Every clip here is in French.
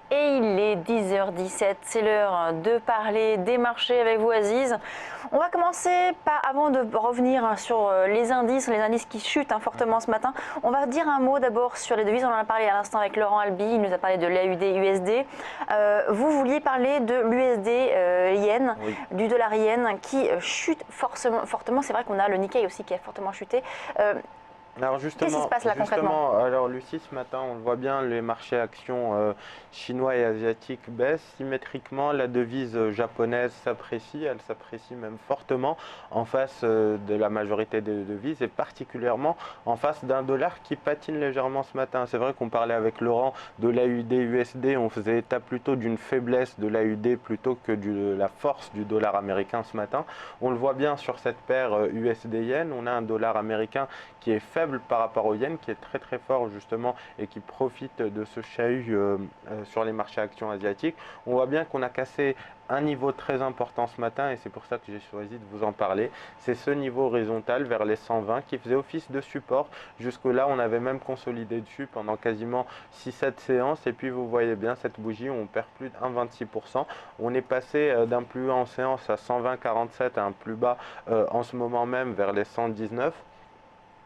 Et il est 10h17, c'est l'heure de parler des marchés avec vous Aziz. On va commencer avant de revenir sur les indices qui chutent fortement ce matin. On va dire un mot d'abord sur les devises, on en a parlé à l'instant avec Laurent Albi, il nous a parlé de l'AUD-USD. Vous vouliez parler de l'USD-Yen, Oui. du dollar Yen qui chute fortement. C'est vrai qu'on a le Nikkei aussi qui a fortement chuté. Alors Qu'est-ce qui se passe là concrètement? alors Lucie, ce matin, on le voit bien, les marchés actions chinois et asiatiques baissent symétriquement. La devise japonaise s'apprécie, elle s'apprécie même fortement en face de la majorité des devises et particulièrement en face d'un dollar qui patine légèrement ce matin. C'est vrai qu'on parlait avec Laurent de l'AUD-USD, on faisait état plutôt d'une faiblesse de l'AUD plutôt que de la force du dollar américain ce matin. On le voit bien sur cette paire USD-Yen, on a un dollar américain qui est faible par rapport au yen, qui est très très fort justement et qui profite de ce chahut sur les marchés actions asiatiques. On voit bien qu'on a cassé un niveau très important ce matin et c'est pour ça que j'ai choisi de vous en parler. C'est ce niveau horizontal vers les 120 qui faisait office de support. Jusque-là, on avait même consolidé dessus pendant quasiment 6-7 séances et puis vous voyez bien cette bougie, on perd plus de 1,26%. On est passé d'un plus haut en séance à 120,47 à un plus bas en ce moment même vers les 119.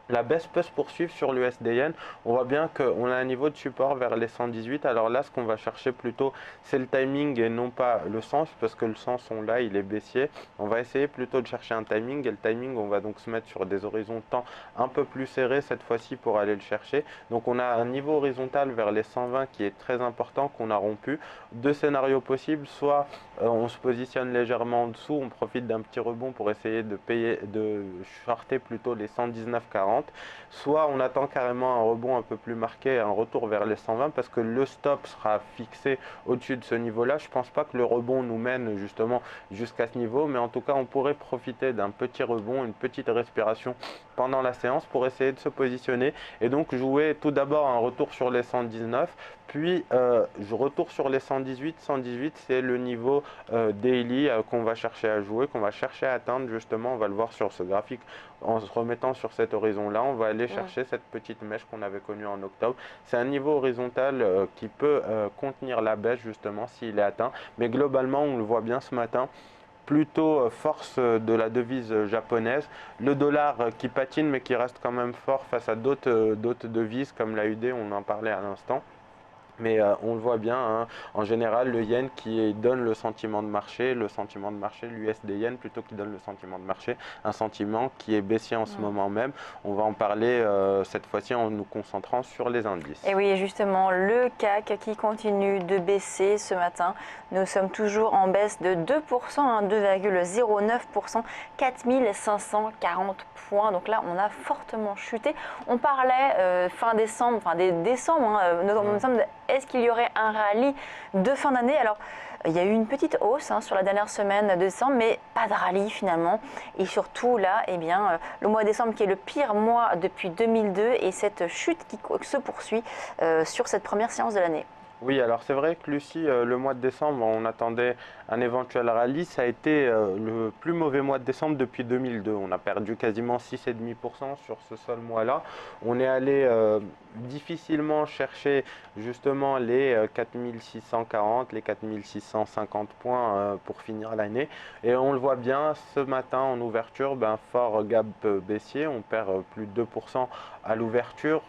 La baisse peut se poursuivre sur l'USD-Yen. On voit bien qu'on a un niveau de support vers les 118. Alors là, ce qu'on va chercher plutôt, c'est le timing et non pas le sens, parce que le sens, on l'a, il est baissier. On va essayer plutôt de chercher un timing. Et le timing, on va donc se mettre sur des horizons de temps un peu plus serrés cette fois-ci pour aller le chercher. Donc on a un niveau horizontal vers les 120 qui est très important, qu'on a rompu. Deux scénarios possibles, soit on se positionne légèrement en dessous, on profite d'un petit rebond pour essayer de shorter plutôt les 119,40. Soit on attend carrément un rebond un peu plus marqué, un retour vers les 120 parce que le stop sera fixé au-dessus de ce niveau-là. Je ne pense pas que le rebond nous mène justement jusqu'à ce niveau, mais en tout cas on pourrait profiter d'un petit rebond, une petite respiration pendant la séance pour essayer de se positionner et donc jouer tout d'abord un retour sur les 119, puis je retourne sur les 118. 118 c'est le niveau daily qu'on va chercher à jouer, qu'on va chercher à atteindre justement. On va le voir sur ce graphique en se remettant sur cet horizon-là. On va aller chercher cette petite mèche qu'on avait connue en octobre. C'est un niveau horizontal qui peut contenir la baisse justement s'il est atteint. Mais globalement, on le voit bien ce matin, plutôt force de la devise japonaise, le dollar qui patine mais qui reste quand même fort face à d'autres devises comme l'AUD, on en parlait à l'instant. Mais on le voit bien, hein, en général, le yen qui donne le sentiment de marché, l'USD yen plutôt qui donne le sentiment de marché, un sentiment qui est baissier en ce moment même. On va en parler cette fois-ci en nous concentrant sur les indices. Et oui, justement, le CAC qui continue de baisser ce matin. Nous sommes toujours en baisse de 2%, 2,09%, 4540 points. Donc là, on a fortement chuté. On parlait fin décembre, enfin dès décembre, nous sommes, est-ce qu'il y aurait un rallye de fin d'année? Alors, il y a eu une petite hausse sur la dernière semaine de décembre, mais pas de rallye finalement. Et surtout là, eh bien, le mois de décembre qui est le pire mois depuis 2002 et cette chute qui se poursuit sur cette première séance de l'année. Oui, alors c'est vrai que Lucie, le mois de décembre, on attendait un éventuel rallye. Ça a été le plus mauvais mois de décembre depuis 2002. On a perdu quasiment 6,5% sur ce seul mois-là. On est allé difficilement chercher justement les 4640, les 4650 points pour finir l'année. Et on le voit bien ce matin en ouverture, fort gap baissier. On perd plus de 2% à l'ouverture,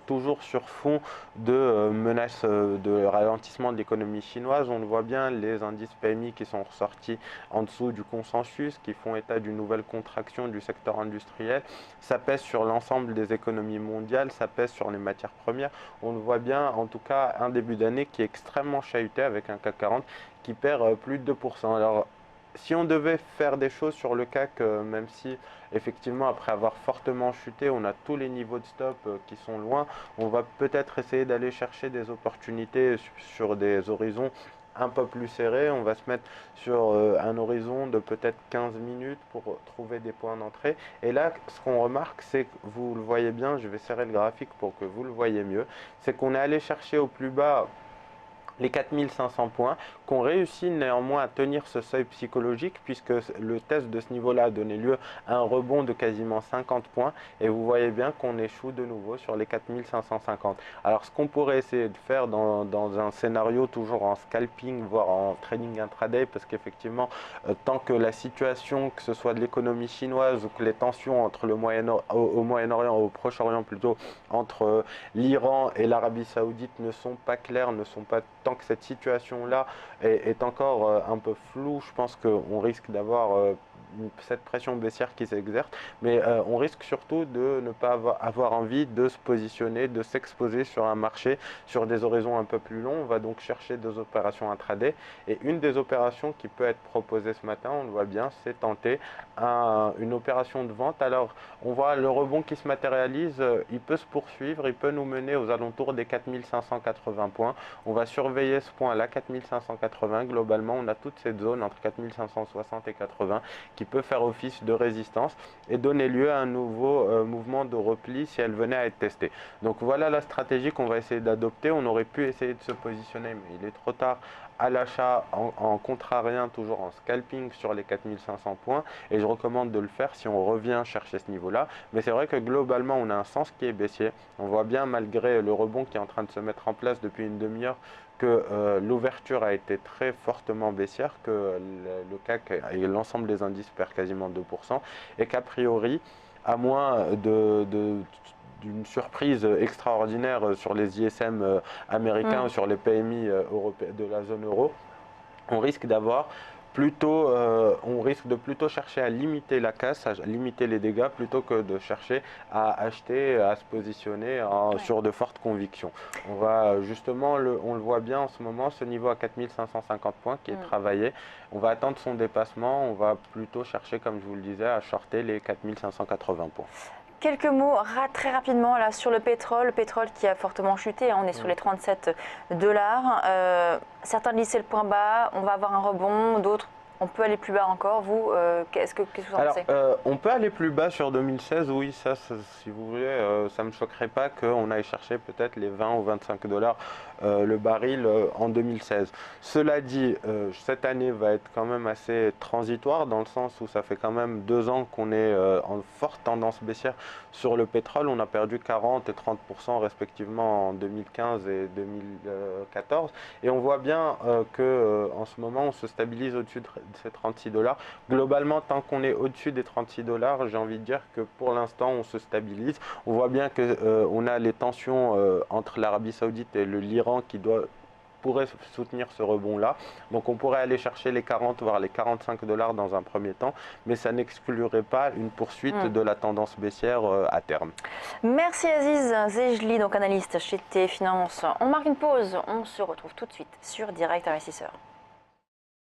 toujours sur fond de menaces de ralentissement de l'économie chinoise. On le voit bien, les indices PMI qui sont ressortis en dessous du consensus, qui font état d'une nouvelle contraction du secteur industriel. Ça pèse sur l'ensemble des économies mondiales, ça pèse sur les matières premières. On le voit bien, en tout cas, un début d'année qui est extrêmement chahuté avec un CAC 40 qui perd plus de 2%. Alors, si on devait faire des choses sur le CAC, même si effectivement après avoir fortement chuté, on a tous les niveaux de stop qui sont loin, on va peut-être essayer d'aller chercher des opportunités sur des horizons un peu plus serrés. On va se mettre sur un horizon de peut-être 15 minutes pour trouver des points d'entrée. Et là, ce qu'on remarque, c'est que vous le voyez bien, je vais serrer le graphique pour que vous le voyez mieux, c'est qu'on est allé chercher au plus bas les 4500 points, qu'on réussit néanmoins à tenir ce seuil psychologique puisque le test de ce niveau-là a donné lieu à un rebond de quasiment 50 points et vous voyez bien qu'on échoue de nouveau sur les 4550. Alors ce qu'on pourrait essayer de faire dans un scénario toujours en scalping, voire en trading intraday, parce qu'effectivement tant que la situation, que ce soit de l'économie chinoise ou que les tensions entre le au Moyen-Orient, au Proche-Orient plutôt, entre l'Iran et l'Arabie Saoudite ne sont pas claires, ne sont pas, tant que cette situation-là est encore un peu floue, je pense qu'on risque d'avoir cette pression baissière qui s'exerce, mais on risque surtout de ne pas avoir envie de se positionner, de s'exposer sur un marché sur des horizons un peu plus longs. On va donc chercher des opérations intraday et une des opérations qui peut être proposée ce matin, on le voit bien, c'est tenter une opération de vente. Alors on voit le rebond qui se matérialise, il peut se poursuivre, il peut nous mener aux alentours des 4580 points. On va surveiller ce point-là, 4580. Globalement, on a toute cette zone entre 4560 et 80 qui peut faire office de résistance et donner lieu à un nouveau mouvement de repli si elle venait à être testée. Donc voilà la stratégie qu'on va essayer d'adopter. On aurait pu essayer de se positionner, mais il est trop tard à l'achat en contrariant, toujours en scalping sur les 4500 points, et je recommande de le faire si on revient chercher ce niveau-là. Mais c'est vrai que globalement on a un sens qui est baissier. On voit bien, malgré le rebond qui est en train de se mettre en place depuis une demi-heure, que l'ouverture a été très fortement baissière, que le CAC et l'ensemble des indices perdent quasiment 2%, et qu'a priori, à moins d'une surprise extraordinaire sur les ISM américains ou sur les PMI de la zone euro, on risque de plutôt chercher à limiter la casse, à limiter les dégâts, plutôt que de chercher à acheter, à se positionner sur de fortes convictions. On va justement, on le voit bien en ce moment, ce niveau à 4550 points qui est travaillé. On va attendre son dépassement, on va plutôt chercher, comme je vous le disais, à shorter les 4580 points. Quelques mots très rapidement là, sur le pétrole qui a fortement chuté, hein, on est sur les 37 $. Certains disent c'est le point bas, on va avoir un rebond, d'autres on peut aller plus bas encore. Vous, qu'est-ce que vous en pensez? On peut aller plus bas sur 2016, oui, ça si vous voulez, ça ne me choquerait pas qu'on aille chercher peut-être les 20 ou 25 $ le baril en 2016. Cela dit, cette année va être quand même assez transitoire, dans le sens où ça fait quand même 2 ans qu'on est en forte tendance baissière sur le pétrole. On a perdu 40 et 30% respectivement en 2015 et 2014, et on voit bien qu'en ce moment on se stabilise au-dessus de ces 36 $. Globalement, tant qu'on est au-dessus des 36 $, j'ai envie de dire que pour l'instant on se stabilise. On voit bien que on a les tensions entre l'Arabie Saoudite et l'Iran qui pourrait soutenir ce rebond-là. Donc on pourrait aller chercher les 40 voire les 45 $ dans un premier temps, mais ça n'exclurait pas une poursuite de la tendance baissière à terme. Merci Aziz Zejli, donc analyste chez TFinance. On marque une pause, on se retrouve tout de suite sur Direct Investisseur.